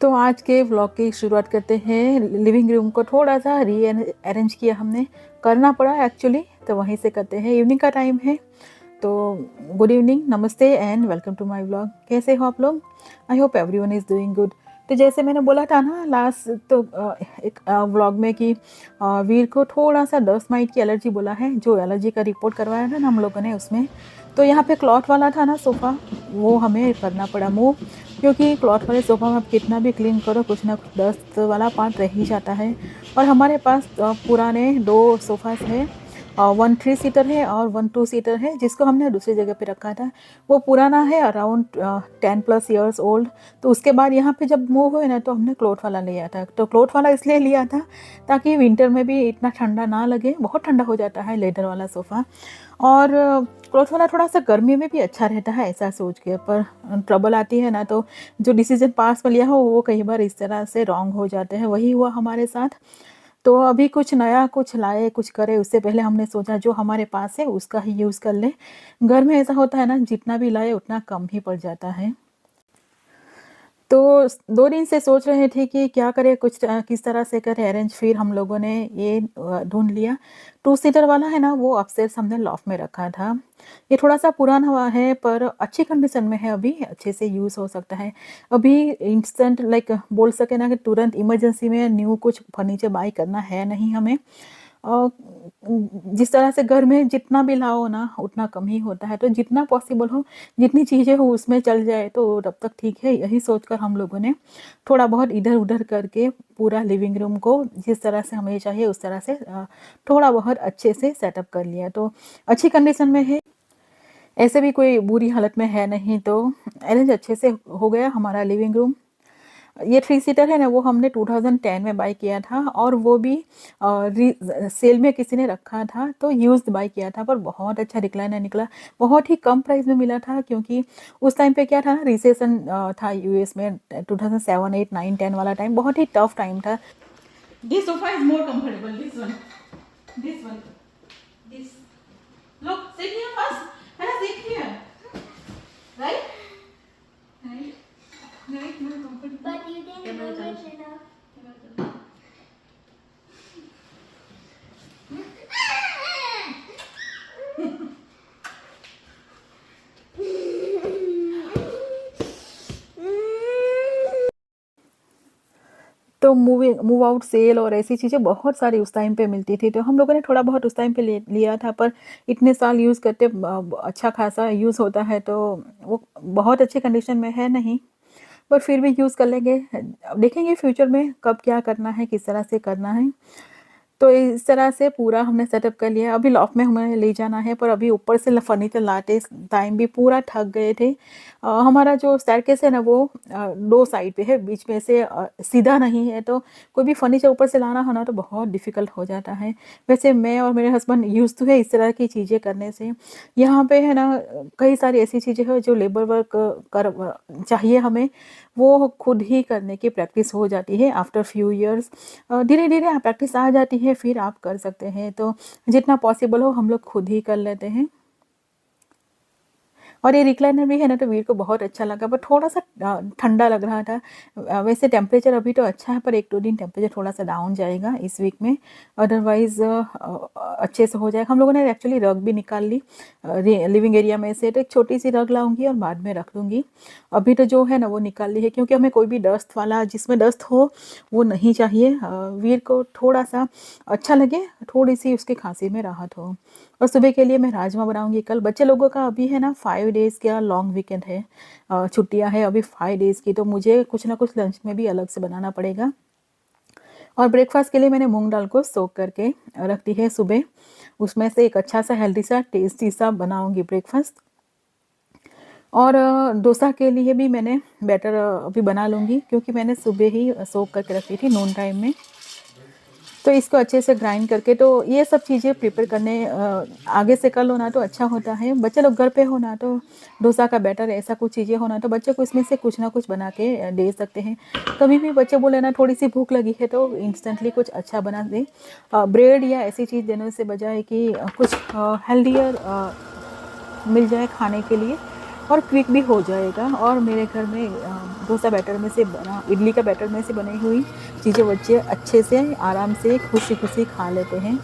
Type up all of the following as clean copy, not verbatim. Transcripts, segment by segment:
तो आज के व्लॉग की शुरुआत करते हैं। लिविंग रूम को थोड़ा सा री अरेंज किया हमने, करना पड़ा एक्चुअली, तो वहीं से करते हैं। इवनिंग का टाइम है, तो गुड इवनिंग, नमस्ते and welcome to my vlog. कैसे हो आप लोग? I hope everyone is doing good. तो जैसे मैंने बोला था ना लास्ट तो एक व्लॉग में कि वीर को थोड़ा सा डस्ट माइट की एलर्जी बोला है, जो एलर्जी का रिपोर्ट करवाया था ना हम लोगों ने उसमें। तो यहाँ पे क्लॉथ वाला था ना सोफ़ा, वो हमें करना पड़ा मूव, क्योंकि क्लॉथ वाले सोफ़ा में आप कितना भी क्लीन करो कुछ ना कुछ डस्ट वाला पार्ट रह ही जाता है। और हमारे पास पुराने 2 सोफ़ास है, 1 3 सीटर है और 1 2 सीटर है, जिसको हमने दूसरी जगह पे रखा था। वो पुराना है, अराउंड 10+ ईयर्स ओल्ड। तो उसके बाद यहाँ पे जब मूव हुए ना, तो हमने क्लॉथ वाला लिया था। तो क्लॉथ वाला इसलिए लिया था ताकि विंटर में भी इतना ठंडा ना लगे, बहुत ठंडा हो जाता है लेदर वाला सोफ़ा। और क्लॉथ वाला थोड़ा सा गर्मी में भी अच्छा रहता है, ऐसा सोच के। पर ट्रबल आती है ना, तो जो डिसीजन पास में लिया हो वो कई बार इस तरह से रॉन्ग हो जाते हैं। वही हुआ हमारे साथ। तो अभी कुछ नया कुछ लाए कुछ करे उससे पहले हमने सोचा जो हमारे पास है उसका ही यूज़ कर ले। घर में ऐसा होता है ना, जितना भी लाए उतना कम ही पड़ जाता है। तो 2 दिन से सोच रहे थे कि क्या करें, कुछ किस तरह से करें अरेंज। फिर हम लोगों ने ये ढूंढ लिया। 2 सीटर वाला है ना, वो अपस्टेयर्स हमने लॉफ्ट में रखा था। ये थोड़ा सा पुराना हुआ है पर अच्छी कंडीशन में है, अभी अच्छे से यूज़ हो सकता है। अभी इंस्टेंट लाइक बोल सके ना कि तुरंत इमरजेंसी में न्यू कुछ फर्नीचर बाई करना है नहीं हमें। अ, जिस तरह से घर में जितना भी लाओ ना उतना कम ही होता है, तो जितना पॉसिबल हो जितनी चीज़ें हो उसमें चल जाए तो तब तक ठीक है। यही सोचकर हम लोगों ने थोड़ा बहुत इधर उधर करके पूरा लिविंग रूम को जिस तरह से हमें चाहिए उस तरह से थोड़ा बहुत अच्छे से सेटअप कर लिया। तो अच्छी कंडीशन में है, ऐसे भी कोई बुरी हालत में है नहीं। तो अरेंज अच्छे से हो गया हमारा लिविंग रूम। ये 3 सीटर है ना, वो हमने 2010 में बाय किया था, और वो भी सेल में किसी ने रखा था तो यूज्ड बाय किया था। पर बहुत अच्छा रिक्लाइनर निकला, बहुत ही कम प्राइस में मिला था, क्योंकि उस टाइम पे क्या था ना, रिसेशन था यूएस में 2007 8 9 10 वाला टाइम, बहुत ही टफ टाइम था। This sofa is more comfortable, this one this look sit here first, है ना, sit here, right right right, more comfortable. But you didn't move it enough. तो मूव आउट सेल और ऐसी चीज़ें बहुत सारी उस टाइम पे मिलती थी, तो हम लोगों ने थोड़ा बहुत उस टाइम पे लिया था। पर इतने साल यूज़ करते अच्छा खासा यूज़ होता है, तो वो बहुत अच्छी कंडीशन में है नहीं, पर फिर भी यूज़ कर लेंगे। अब देखेंगे फ्यूचर में कब क्या करना है, किस तरह से करना है। तो इस तरह से पूरा हमने सेटअप कर लिया। अभी लॉफ्ट में हमें ले जाना है, पर अभी ऊपर से फर्नीचर लाते टाइम भी पूरा थक गए थे। हमारा जो स्टेयरकेस है ना, वो 2 साइड पे है, बीच में से सीधा नहीं है, तो कोई भी फर्नीचर ऊपर से लाना हो ना तो बहुत डिफ़िकल्ट हो जाता है। वैसे मैं और मेरे हस्बैंड यूज़ तो है इस तरह की चीज़ें करने से। यहाँ पे है ना, कई सारी ऐसी चीज़ें हैं जो लेबर वर्क चाहिए हमें, वो खुद ही करने की प्रैक्टिस हो जाती है आफ्टर फ्यू ईयर्स। धीरे धीरे प्रैक्टिस आ जाती है, फिर आप कर सकते हैं। तो जितना पॉसिबल हो हम लोग खुद ही कर लेते हैं। और ये रिक्लाइनर भी है ना, तो वीर को बहुत अच्छा लगा, पर थोड़ा सा ठंडा लग रहा था। वैसे टेम्परेचर अभी तो अच्छा है, पर 1-2 दिन टेम्परेचर थोड़ा सा डाउन जाएगा इस वीक में, अदरवाइज़ अच्छे से हो जाएगा। हम लोगों ने एक्चुअली रग भी निकाल ली लिविंग एरिया में से, तो एक छोटी सी रग लाऊंगी और बाद में रख दूँगी। अभी तो जो है ना वो निकाल ली है, क्योंकि हमें कोई भी डस्ट वाला जिसमें डस्ट हो वो नहीं चाहिए। वीर को थोड़ा सा अच्छा लगे, थोड़ी सी उसकी खांसी में राहत हो। और सुबह के लिए मैं राजमा बनाऊंगी कल। बच्चे लोगों का अभी है ना 5 डेज़ का लॉन्ग वीकेंड है, छुट्टियां है अभी 5 डेज़ की, तो मुझे कुछ ना कुछ लंच में भी अलग से बनाना पड़ेगा। और ब्रेकफास्ट के लिए मैंने मूंग दाल को सोक करके रख दी है सुबह, उसमें से एक अच्छा सा हेल्दी सा टेस्टी सा बनाऊंगी ब्रेकफास्ट। और डोसा के लिए भी मैंने बैटर अभी बना लूँगी, क्योंकि मैंने सुबह ही सोक करके रखी थी नून टाइम में। तो इसको अच्छे से ग्राइंड करके, तो ये सब चीज़ें प्रिपेयर करने आगे से कर लो ना तो अच्छा होता है। बच्चे लोग घर पे हो ना, तो डोसा का बैटर ऐसा कुछ चीज़ें हो ना, तो बच्चे को इसमें से कुछ ना कुछ बना के दे सकते हैं। कभी भी बच्चे बोले ना थोड़ी सी भूख लगी है तो इंस्टेंटली कुछ अच्छा बना दे। ब्रेड या ऐसी चीज़ देने से बजाय कि कुछ हेल्दियर मिल जाए खाने के लिए, और क्विक भी हो जाएगा। और मेरे घर में डोसा बैटर में से बना, इडली का बैटर में से बनी हुई चीज़ें बच्चे अच्छे से आराम से खुशी खुशी खा लेते हैं।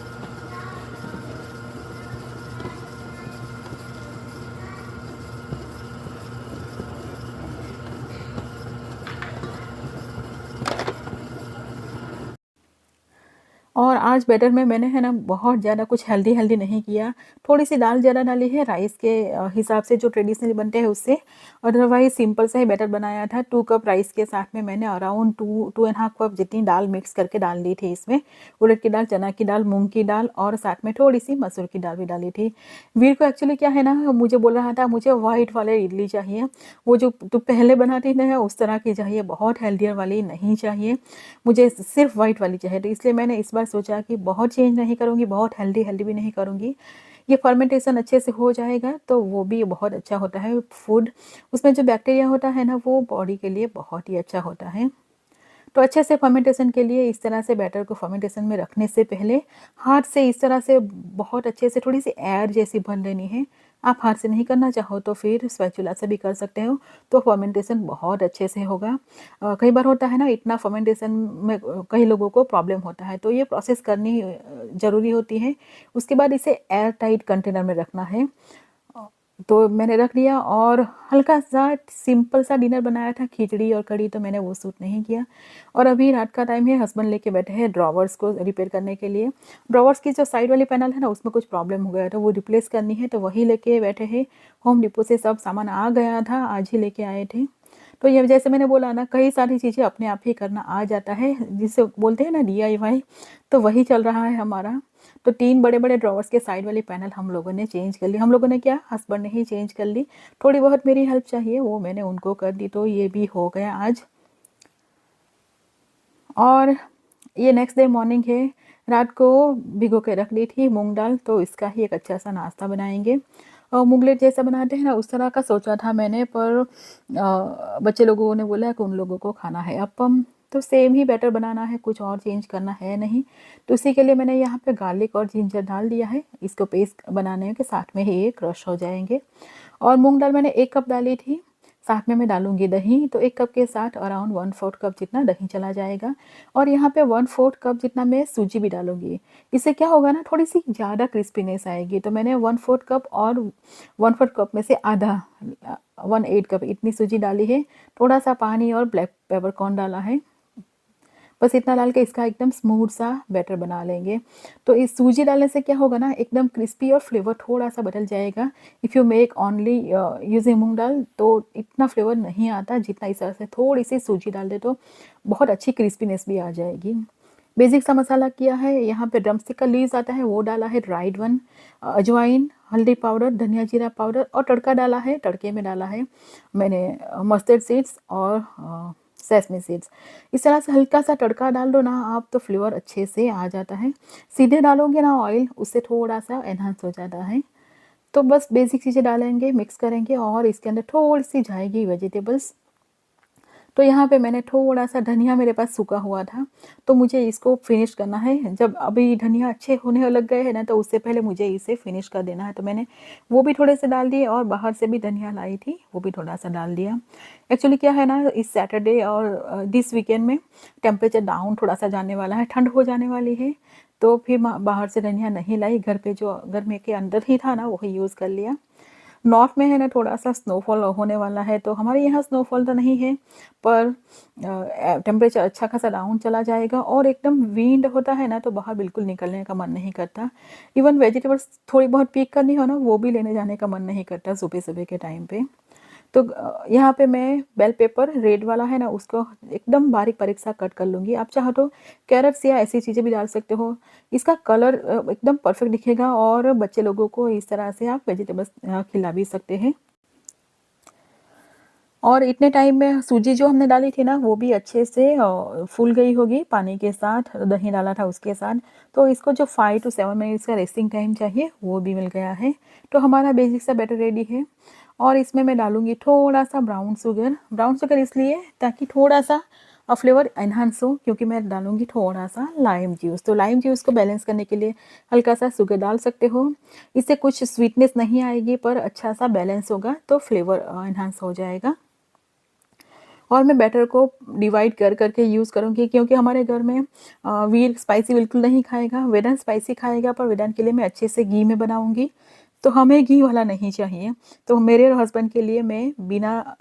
और आज बैटर में मैंने है ना बहुत ज़्यादा कुछ हेल्दी नहीं किया। थोड़ी-सी दाल ज़्यादा डाली है राइस के हिसाब से जो ट्रेडिशनली बनते हैं उससे। अदरवाइज़ सिंपल सा ही बैटर बनाया था। 2 कप राइस के साथ में मैंने अराउंड 2 एंड हाफ कप जितनी दाल मिक्स करके डाल दी थी इसमें। उड़द की दाल, चना की दाल, मूँग की दाल और साथ में थोड़ी-सी मसूर की दाल भी डाली थी। वीर को एक्चुअली क्या है ना, मुझे बोल रहा था मुझे व्हाइट वाले इडली चाहिए। वो जो तू पहले बनाती थी ना उस तरह की चाहिए, बहुत हेल्दियर वाली नहीं चाहिए। मुझे सिर्फ वाइट वाली चाहिए। तो इसलिए मैंने इस बार सोचा कि बहुत चेंज नहीं करूँगी, बहुत हेल्दी भी नहीं करूँगी। ये फर्मेंटेशन अच्छे से हो जाएगा तो वो भी बहुत अच्छा होता है फूड। उसमें जो बैक्टीरिया होता है ना वो बॉडी के लिए बहुत ही अच्छा होता है। तो अच्छे से फर्मेंटेशन के लिए इस तरह से बैटर को फर्मेंटेशन में रखने से पहले हाथ से इस तरह से बहुत अच्छे से थोड़ी सी एयर जैसी भर लेनी है। आप हाथ से नहीं करना चाहो तो फिर स्पैचुला से भी कर सकते हो, तो फर्मेंटेशन बहुत अच्छे से होगा। कई बार होता है ना इतना फर्मेंटेशन में कई लोगों को प्रॉब्लम होता है, तो ये प्रोसेस करनी ज़रूरी होती है। उसके बाद इसे एयर टाइट कंटेनर में रखना है। तो मैंने रख लिया और हल्का-सा सिंपल सा डिनर बनाया था, खिचड़ी और कढ़ी, तो मैंने वो सूट नहीं किया। और अभी रात का टाइम है, हस्बैंड लेके बैठे हैं ड्रॉवर्स को रिपेयर करने के लिए। ड्रॉवर्स की जो साइड वाली पैनल है ना, उसमें कुछ प्रॉब्लम हो गया था, वो रिप्लेस करनी है, तो वही लेके बैठे हैं। होम डिपो से सब सामान आ गया था, आज ही लेके आए थे। तो ये जैसे मैंने बोला ना, कई सारी चीज़ें अपने आप ही करना आ जाता है, जिसे बोलते हैं ना डीआईवाई, तो वही चल रहा है हमारा। तो 3 बड़े-बड़े ड्रॉवर्स के साइड वाली पैनल हम लोगों ने चेंज कर ली। हम लोगों ने क्या, हस्बैंड ने ही चेंज कर ली। थोड़ी बहुत मेरी हेल्प चाहिए, वो मैंने उनको कर दी, तो ये भी हो गया आज। और ये नेक्स्ट डे मॉर्निंग है, रात को भिगो के रख ली थी मूँग दाल, तो इसका ही एक अच्छा सा नाश्ता बनाएँगे। और मुगलेट जैसा बनाते हैं ना, उस तरह का सोचा था मैंने, पर बच्चे लोगों ने बोला कि उन लोगों को खाना है अप्पम, तो सेम ही बैटर बनाना है, कुछ और चेंज करना है नहीं। तो इसी के लिए मैंने यहाँ पे गार्लिक और जिंजर डाल दिया है, इसको पेस्ट बनाने के साथ में ही ये क्रश हो जाएंगे। और मूंग दाल मैंने 1 कप डाली थी, साथ में मैं डालूंगी दही, तो 1 कप के साथ अराउंड 1/4 कप जितना दही चला जाएगा। और यहाँ पे 1/4 कप जितना मैं सूजी भी डालूंगी। इससे क्या होगा ना, थोड़ी सी ज़्यादा क्रिस्पीनेस आएगी। तो मैंने 1/4 कप और 1/4 कप में से आधा 1/8 कप इतनी सूजी डाली है। थोड़ा सा पानी और ब्लैक पेपर कॉर्न डाला है, बस इतना डाल के इसका एकदम स्मूथ सा बैटर बना लेंगे। तो इस सूजी डालने से क्या होगा ना, एकदम क्रिस्पी और फ्लेवर थोड़ा सा बदल जाएगा। If you make only using moong dal तो इतना फ्लेवर नहीं आता जितना इस तरह से थोड़ी सी सूजी डाल दे, तो बहुत अच्छी क्रिस्पीनेस भी आ जाएगी। बेसिक सा मसाला किया है, यहाँ पे ड्रमस्टिक का लीव्स आता है वो डाला है, ड्राइड वन, अजवाइन, हल्दी पाउडर, धनिया जीरा पाउडर और तड़का डाला है। तड़के में डाला है मैंने मस्टर्ड सीड्स और सेसमी सीड्स। इस तरह से हल्का सा तड़का डाल दो ना आप, तो फ्लेवर अच्छे से आ जाता है। सीधे डालोगे ना ऑयल, उससे थोड़ा सा एनहांस हो जाता है। तो बस बेसिक चीज़ें डालेंगे, मिक्स करेंगे और इसके अंदर थोड़ी सी जाएगी वेजिटेबल्स। तो यहाँ पे मैंने थोड़ा सा धनिया, मेरे पास सूखा हुआ था, तो मुझे इसको फिनिश करना है। जब अभी धनिया अच्छे होने लग गए हैं ना, तो उससे पहले मुझे इसे फिनिश कर देना है। तो मैंने वो भी थोड़े से डाल दिए और बाहर से भी धनिया लाई थी, वो भी थोड़ा सा डाल दिया। एक्चुअली क्या है ना, इस सैटरडे और दिस वीकेंड में टेम्परेचर डाउन थोड़ा सा जाने वाला है, ठंड हो जाने वाली है। तो फिर बाहर से धनिया नहीं लाई, घर पे जो घर में के अंदर ही था ना वही यूज़ कर लिया। नॉर्थ में है ना थोड़ा सा स्नोफॉल होने वाला है, तो हमारे यहाँ स्नोफॉल तो नहीं है, पर टेम्परेचर अच्छा खासा डाउन चला जाएगा और एकदम विंड होता है ना, तो बाहर बिल्कुल निकलने का मन नहीं करता। इवन वेजिटेबल्स थोड़ी बहुत पिक करनी हो ना, वो भी लेने जाने का मन नहीं करता सुबह सुबह के टाइम पे। तो यहाँ पे मैं बेल पेपर रेड वाला है ना, उसको एकदम बारीक बारीक सा कट कर लूँगी। आप चाहो तो कैरेट्स या ऐसी चीज़ें भी डाल सकते हो, इसका कलर एकदम परफेक्ट दिखेगा और बच्चे लोगों को इस तरह से आप वेजिटेबल्स खिला भी सकते हैं। और इतने टाइम में सूजी जो हमने डाली थी ना, वो भी अच्छे से फूल गई होगी पानी के साथ, दही डाला था उसके साथ। तो इसको जो 5 to 7 मिनट्स का रेस्टिंग टाइम चाहिए वो भी मिल गया है। तो हमारा बेसिक सा बैटर रेडी है। और इसमें मैं डालूँगी थोड़ा सा ब्राउन शुगर। ब्राउन शुगर इसलिए ताकि थोड़ा सा और फ्लेवर एनहांस हो, क्योंकि मैं डालूँगी थोड़ा सा लाइम जूस। तो लाइम जूस को बैलेंस करने के लिए हल्का सा शुगर डाल सकते हो। इससे कुछ स्वीटनेस नहीं आएगी पर अच्छा सा बैलेंस होगा, तो फ्लेवर एनहांस हो जाएगा। और मैं बैटर को डिवाइड कर करके यूज़ करूँगी, क्योंकि हमारे घर में वीर स्पाइसी बिल्कुल नहीं खाएगा, वेदांत स्पाइसी खाएगा, पर वेदांत के लिए मैं अच्छे से घी में बनाऊँगी, तो हमें घी वाला नहीं चाहिए। तो मेरे और हस्बैंड के लिए मैं बिना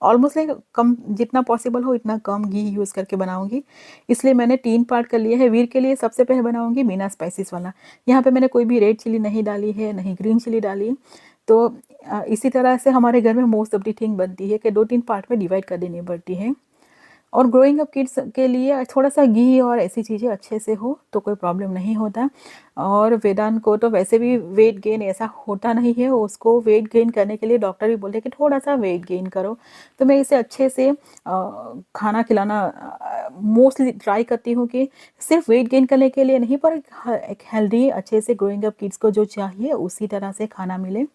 ऑलमोस्ट लाइक कम, जितना पॉसिबल हो इतना कम घी यूज़ करके बनाऊँगी। इसलिए मैंने 3 पार्ट कर लिए हैं। वीर के लिए सबसे पहले बनाऊँगी बिना स्पाइसेस वाला। यहाँ पे मैंने कोई भी रेड चिली नहीं डाली है, नहीं ग्रीन चिली डाली। तो इसी तरह से हमारे घर में मोस्ट ऑफ द थिंग बनती है कि 2-3 पार्ट में डिवाइड कर देनी पड़ती है। और ग्रोइंग अप किड्स के लिए थोड़ा सा घी और ऐसी चीज़ें अच्छे से हो तो कोई प्रॉब्लम नहीं होता। और वेदांत को तो वैसे भी वेट गेन ऐसा होता नहीं है, उसको वेट गेन करने के लिए डॉक्टर भी बोलते हैं कि थोड़ा सा वेट गेन करो। तो मैं इसे अच्छे से खाना खिलाना मोस्टली ट्राई करती हूँ कि सिर्फ वेट गेन करने के लिए नहीं, पर एक हेल्दी अच्छे से ग्रोइंग अप किड्स को जो चाहिए उसी तरह से खाना मिले।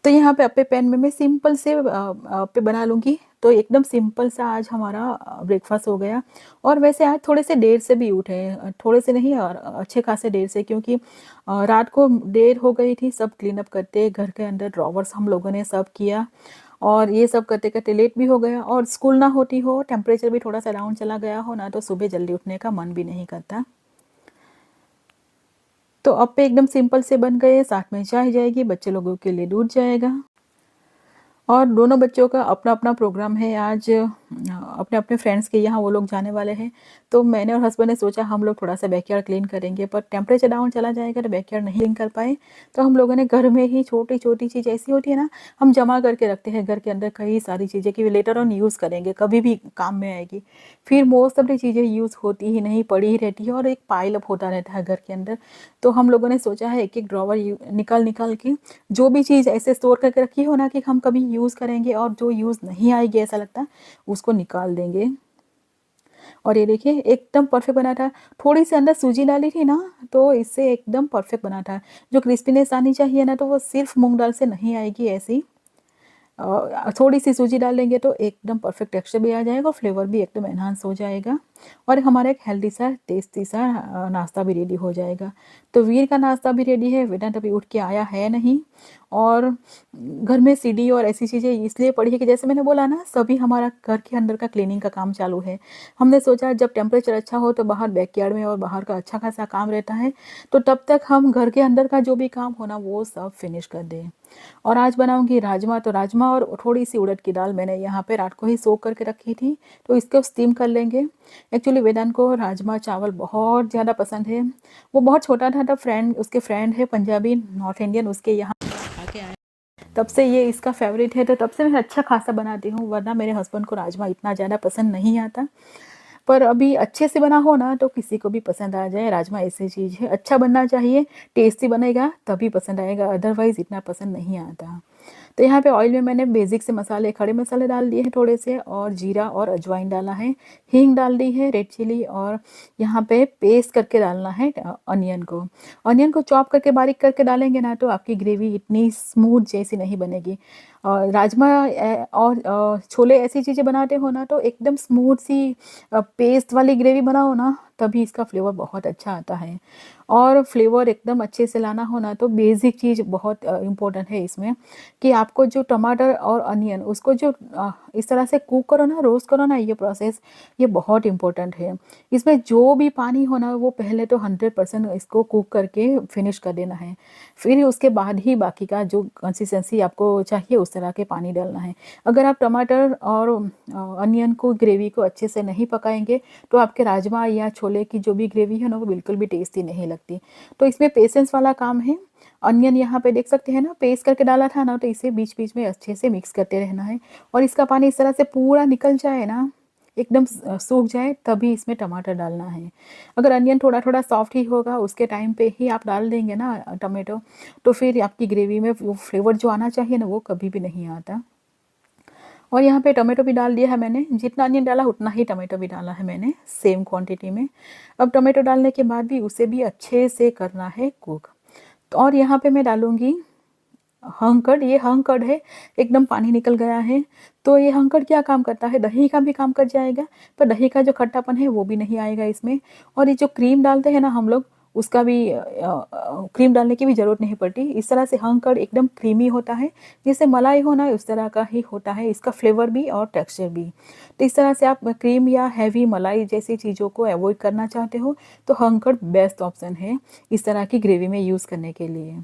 तो यहाँ पे अपने पैन में मैं सिंपल से पे बना लूँगी। तो एकदम सिंपल सा आज हमारा ब्रेकफास्ट हो गया। और वैसे आज थोड़े से देर से भी उठे, थोड़े से नहीं और अच्छे खासे देर से, क्योंकि रात को देर हो गई थी सब क्लीन अप करते, घर के अंदर ड्रॉवर्स हम लोगों ने सब किया, और ये सब करते करते लेट भी हो गया। और स्कूल ना होती हो, टेम्परेचर भी थोड़ा सा डाउन चला गया हो ना, तो सुबह जल्दी उठने का मन भी नहीं करता। तो अप्पे एकदम सिंपल से बन गए, साथ में चाय जाएगी, बच्चे लोगों के लिए दूध जाएगा। और दोनों बच्चों का अपना अपना प्रोग्राम है आज, अपने अपने फ्रेंड्स के यहाँ वो लोग जाने वाले हैं। तो मैंने और हस्बैंड ने सोचा हम लोग थोड़ा सा बैकयार्ड क्लीन करेंगे, पर टेम्परेचर डाउन चला जाएगा तो बैकयार्ड नहीं क्लीन कर पाए। तो हम लोगों ने घर में ही छोटी छोटी चीज़ ऐसी होती है ना, हम जमा करके रखते हैं घर के अंदर कई सारी चीज़ें कि लेटर ऑन यूज़ करेंगे, कभी भी काम में आएगी। फिर मोस्ट ऑफ दी चीज़ें यूज़ होती ही नहीं, पड़ी ही रहती है और एक पाइल अप होता रहता है घर के अंदर। तो हम लोगों ने सोचा है एक एक ड्रॉवर निकाल निकाल के जो भी चीज़ ऐसे स्टोर करके रखी हो ना कि हम कभी यूज़ करेंगे और जो यूज़ नहीं आएगी ऐसा लगता है, उसको निकाल देंगे। और ये देखिए एकदम परफेक्ट बना था। थोड़ी सी अंदर सूजी डाली थी ना, तो इससे एकदम परफेक्ट बना था। जो क्रिस्पीनेस आनी चाहिए ना, तो वो सिर्फ मूंग दाल से नहीं आएगी ऐसी। थोड़ी सी सूजी डालेंगे तो एकदम परफेक्ट टेक्सचर भी आ जाएगा और फ्लेवर भी एकदम एनहांस हो जाएगा, और हमारा एक हेल्दी सा टेस्टी सा नाश्ता भी रेडी हो जाएगा। तो वीर का नाश्ता भी रेडी है, वेदांत अभी उठ के आया है नहीं। और घर में सीढ़ी और ऐसी चीज़ें इसलिए पड़ी है कि जैसे मैंने बोला ना, सभी हमारा घर के अंदर का क्लीनिंग का काम चालू है। हमने सोचा जब टेम्परेचर अच्छा हो तो बाहर बैकयार्ड में और बाहर का अच्छा खासा काम रहता है, तो तब तक हम घर के अंदर का जो भी काम होना वो सब फिनिश कर दें। और आज बनाऊंगी राजमा। तो राजमा और थोड़ी सी उड़द की दाल मैंने यहाँ पे रात को ही सोक करके रखी थी, तो इसको स्टीम कर लेंगे। एक्चुअली वेदांत को राजमा चावल बहुत ज़्यादा पसंद है। वो बहुत छोटा था तब उसके फ्रेंड है पंजाबी नॉर्थ इंडियन, उसके यहाँ आके आए, तब से ये इसका फेवरेट है, तो तब से मैं अच्छा खासा बनाती हूँ, वरना मेरे हस्बैंड को राजमा इतना ज़्यादा पसंद नहीं आता। पर अभी अच्छे से बना हो ना तो किसी को भी पसंद आ जाए। राजमा ऐसी चीज़ है, अच्छा बनना चाहिए, टेस्टी बनेगा तभी पसंद आएगा, अदरवाइज़ इतना पसंद नहीं आता। तो यहाँ पे ऑयल में मैंने बेसिक से मसाले, खड़े मसाले डाल दिए हैं थोड़े से, और जीरा और अजवाइन डाला है, हींग डाल दी है, रेड चिली, और यहाँ पे पेस्ट करके डालना है अनियन को। अनियन को चॉप करके बारीक करके डालेंगे ना तो आपकी ग्रेवी इतनी स्मूथ जैसी नहीं बनेगी। राजमा और छोले ऐसी चीज़ें बनाते हो ना तो एकदम स्मूथ सी पेस्ट वाली ग्रेवी बनाओ ना, तभी इसका फ्लेवर बहुत अच्छा आता है। और फ्लेवर एकदम अच्छे से लाना हो ना तो बेसिक चीज़ बहुत इम्पोर्टेंट है इसमें, कि आपको जो टमाटर और अनियन उसको जो इस तरह से कुक करो ना, रोस्ट करो ना, ये प्रोसेस ये बहुत इम्पोर्टेंट है। इसमें जो भी पानी हो ना वो पहले तो 100% इसको कुक करके फिनिश कर देना है, फिर उसके बाद ही बाकी का जो कंसिस्टेंसी आपको चाहिए उस तरह के पानी डालना है। अगर आप टमाटर और अनियन को ग्रेवी को अच्छे से नहीं पकाएंगे तो आपके राजमा या छोले की जो भी ग्रेवी है ना वो बिल्कुल भी टेस्टी नहीं लगती। तो इसमें पेशेंस वाला काम है। अनियन यहाँ पे देख सकते हैं ना, पेस्ट करके डाला था ना, तो इसे बीच बीच में अच्छे से मिक्स करते रहना है, और इसका पानी इस तरह से पूरा निकल जाए ना, एकदम सूख जाए, तभी इसमें टमाटर डालना है। अगर अनियन थोड़ा थोड़ा सॉफ्ट ही होगा उसके टाइम पे ही आप डाल देंगे ना टमाटो, तो फिर आपकी ग्रेवी में वो फ्लेवर जो आना चाहिए ना वो कभी भी नहीं आता। और यहाँ पे टमाटो भी डाल दिया है मैंने, जितना अनियन डाला उतना ही टमाटो भी डाला है मैंने, सेम क्वांटिटी में। अब टमाटो डालने के बाद भी उसे भी अच्छे से करना है कुक। तो और यहाँ पे मैं डालूँगी हंग कर्ड, ये हंग कर्ड है, एकदम पानी निकल गया है। तो ये हंग कर्ड क्या काम करता है, दही का भी काम कर जाएगा, पर दही का जो खट्टापन है वो भी नहीं आएगा इसमें। और ये जो क्रीम डालते हैं ना हम लोग, उसका भी क्रीम डालने की भी ज़रूरत नहीं पड़ती। इस तरह से हंग कर्ड एकदम क्रीमी होता है, जैसे मलाई होना है उस तरह का ही होता है, इसका फ्लेवर भी और टेक्सचर भी। तो इस तरह से आप क्रीम या हैवी मलाई जैसी चीज़ों को अवॉइड करना चाहते हो तो हंग कर्ड बेस्ट ऑप्शन है इस तरह की ग्रेवी में यूज़ करने के लिए।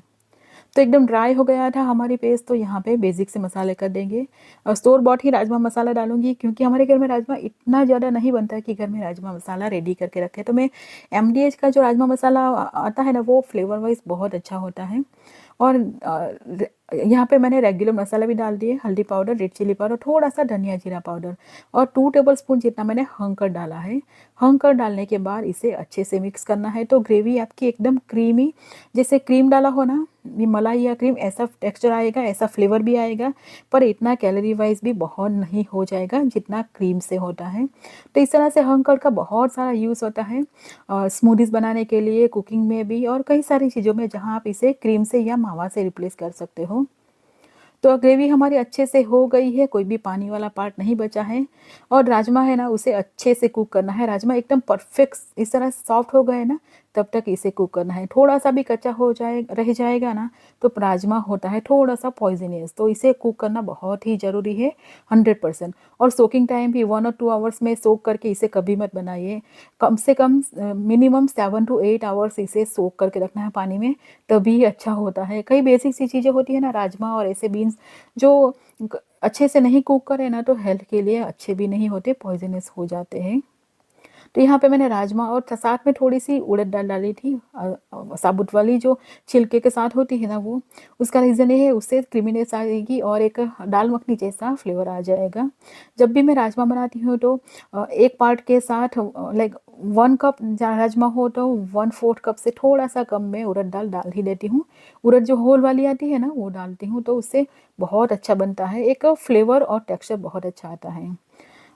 तो एकदम ड्राई हो गया था हमारी पेस्ट, तो यहाँ पे बेसिक से मसाले कर देंगे। और स्टोर बॉट ही राजमा मसाला डालूंगी, क्योंकि हमारे घर में राजमा इतना ज़्यादा नहीं बनता है कि घर में राजमा मसाला रेडी करके रखे। तो मैं MDH का जो राजमा मसाला आता है ना, वो फ्लेवर वाइज बहुत अच्छा होता है। और यहाँ पे मैंने रेगुलर मसाला भी डाल दिए, हल्दी पाउडर, रेड चिली पाउडर, थोड़ा सा धनिया जीरा पाउडर, और 2 टेबलस्पून जितना मैंने हंग कर्ड डाला है। हंग कर्ड डालने के बाद इसे अच्छे से मिक्स करना है, तो ग्रेवी आपकी एकदम क्रीमी, जैसे क्रीम डाला हो ना, ये मलाई या क्रीम, ऐसा टेक्सचर आएगा, ऐसा फ्लेवर भी आएगा, पर इतना कैलोरी वाइज भी बहुत नहीं हो जाएगा जितना क्रीम से होता है। तो इस तरह से हंग कर्ड का बहुत सारा यूज़ होता है स्मूदीज़ बनाने के लिए, कुकिंग में भी, और कई सारी चीज़ों में जहाँ आप इसे क्रीम से या मावा से रिप्लेस कर सकते हो। तो ग्रेवी हमारी अच्छे से हो गई है, कोई भी पानी वाला पार्ट नहीं बचा है। और राजमा है ना, उसे अच्छे से कुक करना है। राजमा एकदम परफेक्ट इस तरह सॉफ्ट हो गए ना, तब तक इसे कुक करना है। थोड़ा सा भी कच्चा हो जाए रह जाएगा ना, तो राजमा होता है थोड़ा सा पॉइजनियस, तो इसे कुक करना बहुत ही ज़रूरी है 100%। और सोकिंग टाइम भी 1 और 2 आवर्स में सोक करके इसे कभी मत बनाइए, कम से कम मिनिमम 7 to 8 आवर्स इसे सोक करके रखना है पानी में, तभी अच्छा होता है। कई बेसिक सी चीज़ें होती है ना, राजमा और ऐसे बीन्स जो अच्छे से नहीं कुक करें ना, तो हेल्थ के लिए अच्छे भी नहीं होते, पॉइजनस हो जाते हैं। तो यहाँ पे मैंने राजमा और साथ में थोड़ी सी उड़द दाल डाली थी, साबुत वाली जो छिलके के साथ होती है ना वो। उसका रीज़न ये है, उससे क्रीमीनेस आएगी और एक दाल मखनी जैसा फ्लेवर आ जाएगा। जब भी मैं राजमा बनाती हूँ तो एक पार्ट के साथ लाइक 1 कप राजमा हो तो 1/4 कप से थोड़ा सा कम मैं उड़द दाल डाल ही देती हूँ। उड़द जो होल वाली आती है ना, वो डालती हूँ, तो उससे बहुत अच्छा बनता है, एक फ्लेवर और टेक्सचर बहुत अच्छा आता है।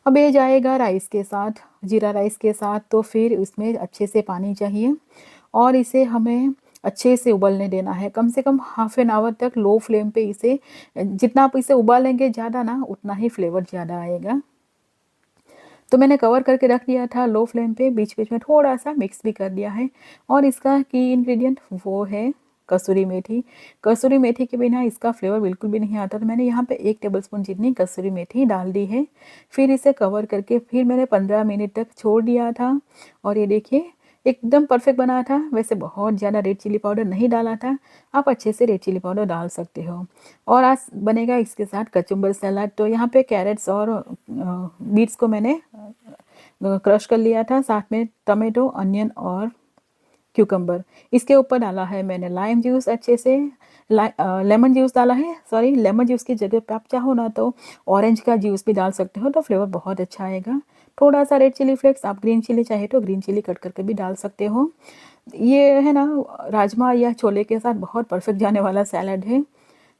अब ये जाएगा राइस के साथ, जीरा राइस के साथ, तो फिर इसमें अच्छे से पानी चाहिए और इसे हमें अच्छे से उबलने देना है, कम से कम हाफ एन आवर तक लो फ्लेम पे इसे। जितना आप इसे उबालेंगे ज़्यादा ना, उतना ही फ्लेवर ज़्यादा आएगा। तो मैंने कवर करके रख दिया था लो फ्लेम पे, बीच बीच में थोड़ा सा मिक्स भी कर दिया है। और इसका की इंग्रेडिएंट वो है कसूरी मेथी। कसूरी मेथी के बिना इसका फ्लेवर बिल्कुल भी नहीं आता, तो मैंने यहाँ पे 1 टेबलस्पून जितनी कसूरी मेथी डाल दी है। फिर इसे कवर करके फिर मैंने 15 मिनट तक छोड़ दिया था, और ये देखिए एकदम परफेक्ट बना था। वैसे बहुत ज़्यादा रेड चिली पाउडर नहीं डाला था, आप अच्छे से रेड चिली पाउडर डाल सकते हो। और आज बनेगा इसके साथ कचुम्बर सलाद। तो यहाँ पे कैरेट्स और बीट्स को मैंने क्रश कर लिया था, साथ में टमाटो, अनियन और क्यूकम्बर। इसके ऊपर डाला है मैंने लाइम जूस, अच्छे से लेमन जूस डाला है, सॉरी लेमन जूस की जगह पे आप चाहो ना तो ऑरेंज का जूस भी डाल सकते हो, तो फ्लेवर बहुत अच्छा आएगा। थोड़ा सा रेड चिली फ्लेक्स, आप ग्रीन चिली चाहे तो ग्रीन चिली कट करके भी डाल सकते हो। ये है ना, राजमा या छोले के साथ बहुत परफेक्ट जाने वाला सैलड है।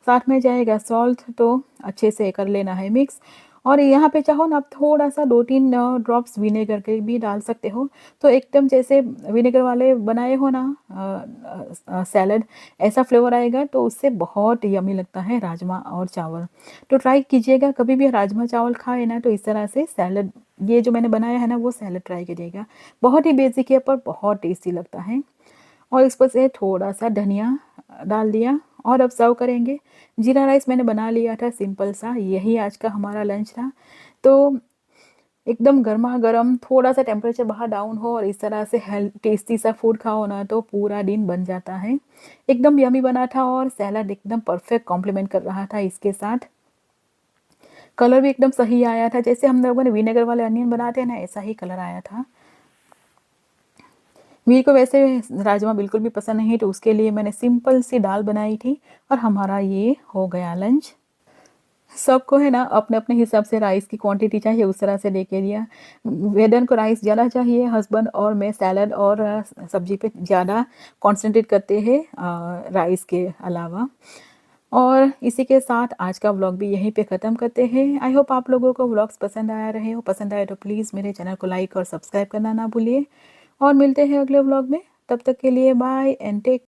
साथ में जाएगा सॉल्ट, तो अच्छे से कर लेना है मिक्स। और यहाँ पे चाहो ना आप थोड़ा सा 2-3 ड्रॉप्स विनेगर के भी डाल सकते हो, तो एकदम जैसे विनेगर वाले बनाए हो ना सैलड, ऐसा फ्लेवर आएगा, तो उससे बहुत यमी लगता है राजमा और चावल। तो ट्राई कीजिएगा, कभी भी राजमा चावल खाए ना तो इस तरह से सैलड, ये जो मैंने बनाया है ना वो सैलड ट्राई करिएगा। बहुत ही बेसिक है पर बहुत टेस्टी लगता है। और इस पर से थोड़ा सा धनिया डाल दिया, और अब सर्व करेंगे। जीरा राइस मैंने बना लिया था सिंपल सा, यही आज का हमारा लंच था। तो एकदम गर्मा गर्म, थोड़ा सा टेम्परेचर बाहर डाउन हो और इस तरह से हेल्थ टेस्टी सा फूड खाओ ना, तो पूरा दिन बन जाता है। एकदम यमी बना था और सैलड एकदम परफेक्ट कॉम्प्लीमेंट कर रहा था इसके साथ। कलर भी एकदम सही आया था, जैसे हम लोगों ने विनेगर वाले अनियन बनाते हैं ना, ऐसा ही कलर आया था। वीर को वैसे राजमा बिल्कुल भी पसंद नहीं, तो उसके लिए मैंने सिंपल सी दाल बनाई थी, और हमारा ये हो गया लंच। सबको है ना अपने अपने हिसाब से राइस की क्वांटिटी चाहिए, उस तरह से लेके दिया। वेदन को राइस ज़्यादा चाहिए, हस्बैंड और मैं सैलड और सब्जी पे ज़्यादा कॉन्सेंट्रेट करते हैं राइस के अलावा। और इसी के साथ आज का व्लॉग भी यहीं पे ख़त्म करते हैं। आई होप आप लोगों को व्लॉग्स पसंद आया रहे हो। पसंद आए तो प्लीज़ मेरे चैनल को लाइक और सब्सक्राइब करना ना भूलिए, और मिलते हैं अगले व्लॉग में। तब तक के लिए बाय एंड टेक